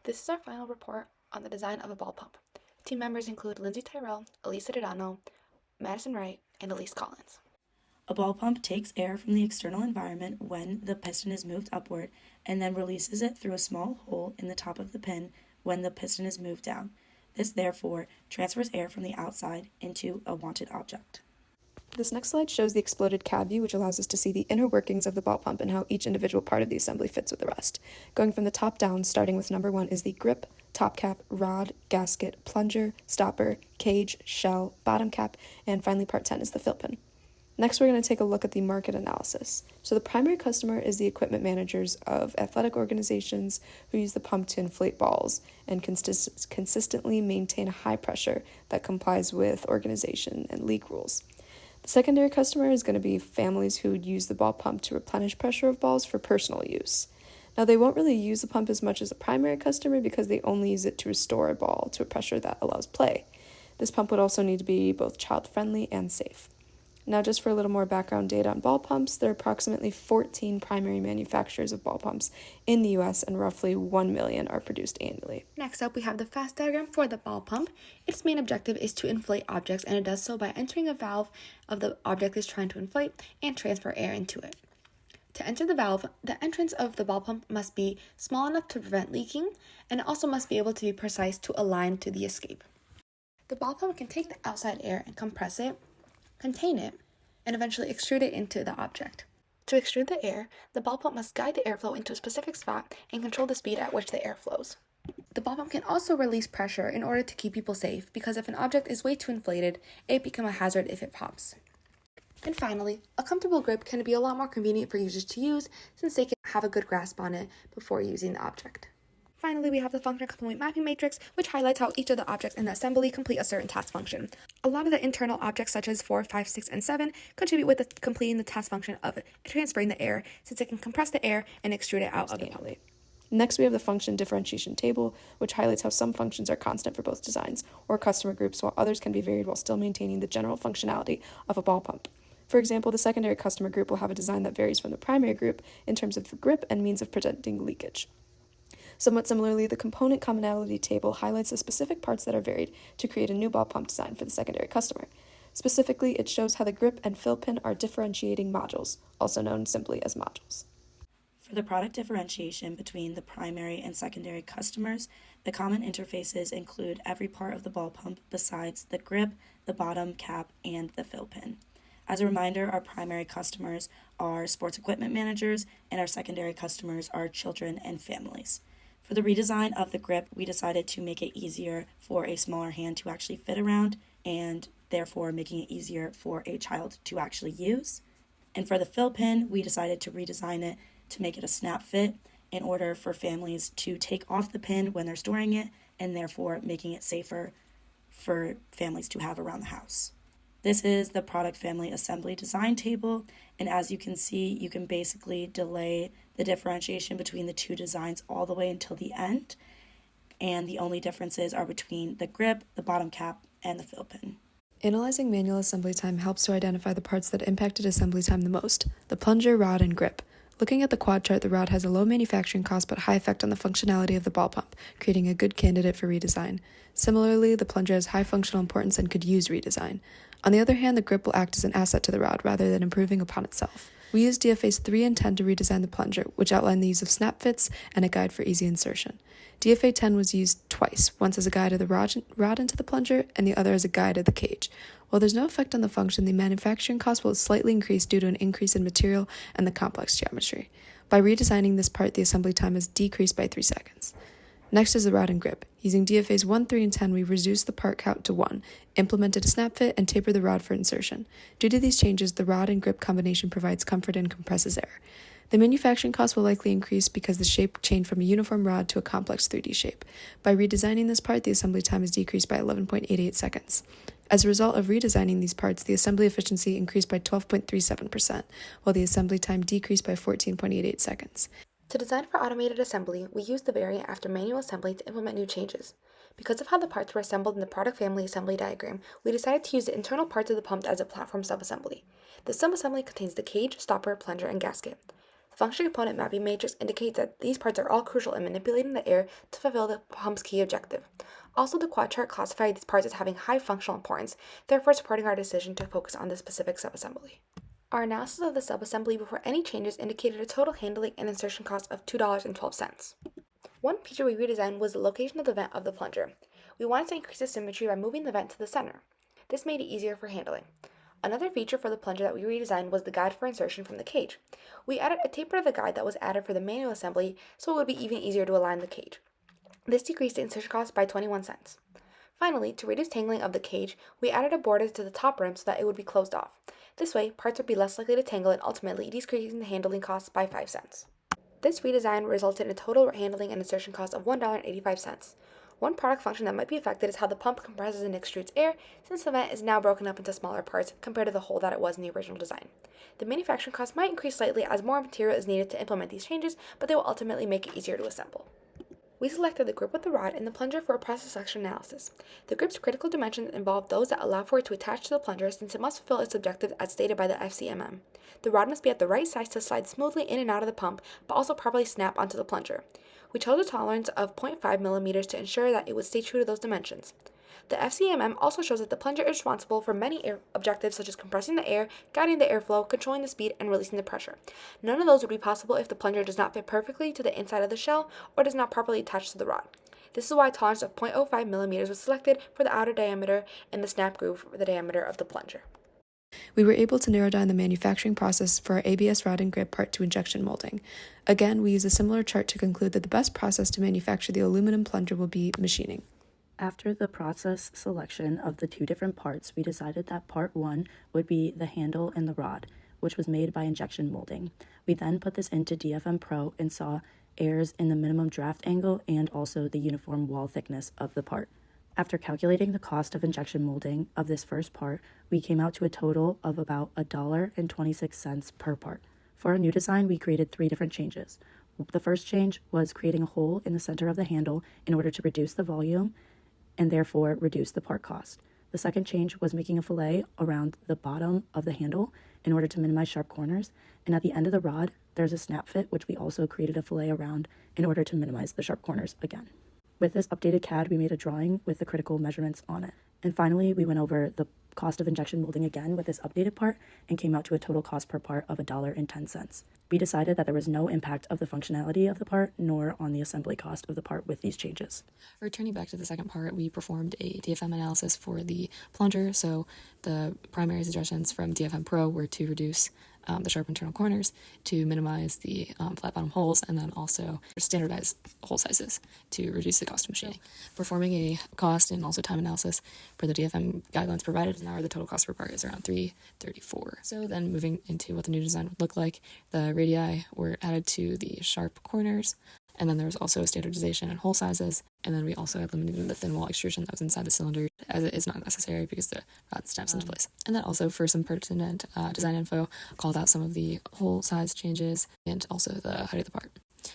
This is our final report on the design of a ball pump. Team members include Lindsay Tyrell, Elisa Dodano, Madison Wright, and Elise Collins. A ball pump takes air from the external environment when the piston is moved upward and then releases it through a small hole in the top of the pin when the piston is moved down. This therefore transfers air from the outside into a wanted object. This next slide shows the exploded cab view, which allows us to see the inner workings of the ball pump and how each individual part of the assembly fits with the rest. Going from the top down, starting with number 1 is the grip, top cap, rod, gasket, plunger, stopper, cage, shell, bottom cap, and finally part 10 is the fill pin. Next, we're going to take a look at the market analysis. So the primary customer is the equipment managers of athletic organizations who use the pump to inflate balls and consistently maintain a high pressure that complies with organization and league rules. The secondary customer is going to be families who would use the ball pump to replenish pressure of balls for personal use. Now, they won't really use the pump as much as a primary customer because they only use it to restore a ball to a pressure that allows play. This pump would also need to be both child-friendly and safe. Now, just for a little more background data on ball pumps, there are approximately 14 primary manufacturers of ball pumps in the US, and roughly 1 million are produced annually. Next up, we have the fast diagram for the ball pump. Its main objective is to inflate objects, and it does so by entering a valve of the object it's trying to inflate and transfer air into it. To enter the valve, the entrance of the ball pump must be small enough to prevent leaking, and it also must be able to be precise to align to the escape. The ball pump can take the outside air and compress it, contain it, and eventually extrude it into the object. To extrude the air, the ball pump must guide the airflow into a specific spot and control the speed at which the air flows. The ball pump can also release pressure in order to keep people safe, because if an object is way too inflated, it becomes a hazard if it pops. And finally, a comfortable grip can be a lot more convenient for users to use since they can have a good grasp on it before using the object. Finally, we have the function component mapping matrix, which highlights how each of the objects in the assembly complete a certain task function. A lot of the internal objects, such as 4, 5, 6, and 7, contribute with completing the task function of transferring the air, since it can compress the air and extrude it out of the pump. Next, we have the function differentiation table, which highlights how some functions are constant for both designs or customer groups, while others can be varied while still maintaining the general functionality of a ball pump. For example, the secondary customer group will have a design that varies from the primary group in terms of the grip and means of preventing leakage. Somewhat similarly, the component commonality table highlights the specific parts that are varied to create a new ball pump design for the secondary customer. Specifically, it shows how the grip and fill pin are differentiating modules, also known simply as modules. For the product differentiation between the primary and secondary customers, the common interfaces include every part of the ball pump besides the grip, the bottom cap, and the fill pin. As a reminder, our primary customers are sports equipment managers, and our secondary customers are children and families. For the redesign of the grip, we decided to make it easier for a smaller hand to actually fit around, and therefore making it easier for a child to actually use. And for the fill pin, we decided to redesign it to make it a snap fit in order for families to take off the pin when they're storing it, and therefore making it safer for families to have around the house. This is the product family assembly design table, and as you can see, you can basically delay the differentiation between the two designs all the way until the end, and the only differences are between the grip, the bottom cap, and the fill pin. Analyzing manual assembly time helps to identify the parts that impacted assembly time the most: the plunger, rod, and grip. Looking at the quad chart, the rod has a low manufacturing cost but high effect on the functionality of the ball pump, creating a good candidate for redesign. Similarly, the plunger has high functional importance and could use redesign. On the other hand, the grip will act as an asset to the rod rather than improving upon itself. We used DFA's 3 and 10 to redesign the plunger, which outlined the use of snap fits and a guide for easy insertion. DFA 10 was used twice, once as a guide of the rod into the plunger and the other as a guide of the cage. While there's no effect on the function, the manufacturing cost will slightly increase due to an increase in material and the complex geometry. By redesigning this part, the assembly time is decreased by 3 seconds. Next is the rod and grip. Using DFA's 1, 3, and 10, we reduced the part count to 1, implemented a snap fit, and tapered the rod for insertion. Due to these changes, the rod and grip combination provides comfort and compresses air. The manufacturing cost will likely increase because the shape changed from a uniform rod to a complex 3D shape. By redesigning this part, the assembly time is decreased by 11.88 seconds. As a result of redesigning these parts, the assembly efficiency increased by 12.37%, while the assembly time decreased by 14.88 seconds. To design for automated assembly, we used the variant after manual assembly to implement new changes. Because of how the parts were assembled in the product family assembly diagram, we decided to use the internal parts of the pump as a platform subassembly. The subassembly contains the cage, stopper, plunger, and gasket. The function component mapping matrix indicates that these parts are all crucial in manipulating the air to fulfill the pump's key objective. Also, the quad chart classified these parts as having high functional importance, therefore supporting our decision to focus on this specific subassembly. Our analysis of the subassembly before any changes indicated a total handling and insertion cost of $2.12. One feature we redesigned was the location of the vent of the plunger. We wanted to increase the symmetry by moving the vent to the center. This made it easier for handling. Another feature for the plunger that we redesigned was the guide for insertion from the cage. We added a taper to the guide that was added for the manual assembly so it would be even easier to align the cage. This decreased the insertion cost by 21 cents. Finally, to reduce tangling of the cage, we added a border to the top rim so that it would be closed off. This way, parts would be less likely to tangle and ultimately decreasing the handling costs by 5 cents. This redesign resulted in a total handling and insertion cost of $1.85. One product function that might be affected is how the pump compresses and extrudes air, since the vent is now broken up into smaller parts compared to the hole that it was in the original design. The manufacturing cost might increase slightly as more material is needed to implement these changes, but they will ultimately make it easier to assemble. We selected the grip with the rod and the plunger for a process selection analysis. The grip's critical dimensions involve those that allow for it to attach to the plunger since it must fulfill its objective as stated by the FCMM. The rod must be at the right size to slide smoothly in and out of the pump, but also properly snap onto the plunger. We chose a tolerance of 0.5 millimeters to ensure that it would stay true to those dimensions. The FCMM also shows that the plunger is responsible for many objectives such as compressing the air, guiding the airflow, controlling the speed, and releasing the pressure. None of those would be possible if the plunger does not fit perfectly to the inside of the shell or does not properly attach to the rod. This is why a tolerance of 0.05 millimeters was selected for the outer diameter and the snap groove for the diameter of the plunger. We were able to narrow down the manufacturing process for our ABS rod and grip part to injection molding. Again, we use a similar chart to conclude that the best process to manufacture the aluminum plunger will be machining. After the process selection of the two different parts, we decided that part 1 would be the handle and the rod, which was made by injection molding. We then put this into DfM Pro and saw errors in the minimum draft angle and also the uniform wall thickness of the part. After calculating the cost of injection molding of this first part, we came out to a total of about $1.26 per part. For our new design, we created 3 different changes. The first change was creating a hole in the center of the handle in order to reduce the volume and therefore reduce the part cost. The second change was making a fillet around the bottom of the handle in order to minimize sharp corners. And at the end of the rod, there's a snap fit, which we also created a fillet around in order to minimize the sharp corners again. With this updated CAD, we made a drawing with the critical measurements on it. And finally, we went over the cost of injection molding again with this updated part and came out to a total cost per part of $1.10. We decided that there was no impact of the functionality of the part nor on the assembly cost of the part with these changes. Returning back to the second part, we performed a DfM analysis for the plunger. So the primary suggestions from DfM Pro were to reduce the sharp internal corners, to minimize the flat bottom holes, and then also standardize hole sizes to reduce the cost of machining. Performing a cost and also time analysis for the DfM guidelines provided, now the total cost per part is around $3.34. So then moving into what the new design would look like, the radii were added to the sharp corners, and then there was also standardization in hole sizes, and then we also eliminated the thin wall extrusion that was inside the cylinder, as it is not necessary because the rod snaps into place. And then also for some pertinent design info, called out some of the hole size changes and also the height of the part.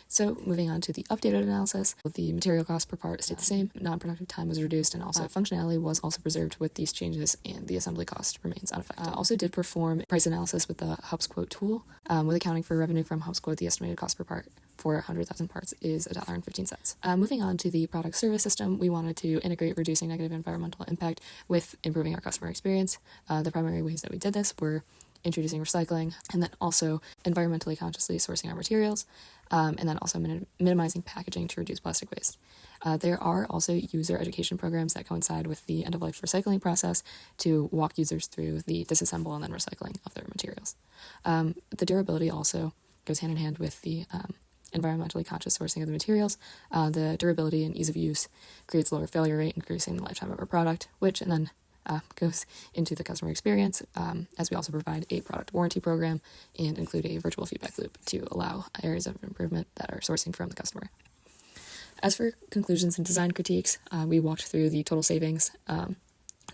So moving on to the updated analysis, the material cost per part stayed the same, non-productive time was reduced, and also functionality was also preserved with these changes, and the assembly cost remains unaffected. Also did perform price analysis with the Hubs Quote tool, with accounting for revenue from Hubs Quote, the estimated cost per part for 100,000 parts is $1.15. Moving on to the product service system, we wanted to integrate reducing negative environmental impact with improving our customer experience. The primary ways that we did this were introducing recycling, and then also environmentally consciously sourcing our materials, and then also minimizing packaging to reduce plastic waste. There are also user education programs that coincide with the end-of-life recycling process to walk users through the disassemble and then recycling of their materials. The durability also goes hand in hand with the environmentally conscious sourcing of the materials. The durability and ease of use creates lower failure rate, increasing the lifetime of our product, which and then goes into the customer experience, as we also provide a product warranty program and include a virtual feedback loop to allow areas of improvement that are sourcing from the customer. As for conclusions and design critiques, we walked through the total savings.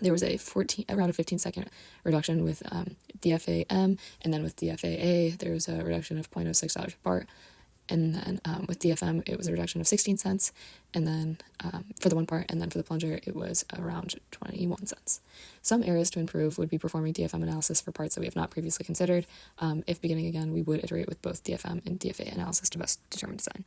There was around a 15-second reduction with DFAM, and then with DFAA, there was a reduction of $0.06 per part. And then with DfM, it was a reduction of 16 cents, and then for the one part, and then for the plunger, it was around 21 cents. Some areas to improve would be performing DfM analysis for parts that we have not previously considered. If beginning again, we would iterate with both DfM and DFA analysis to best determine design.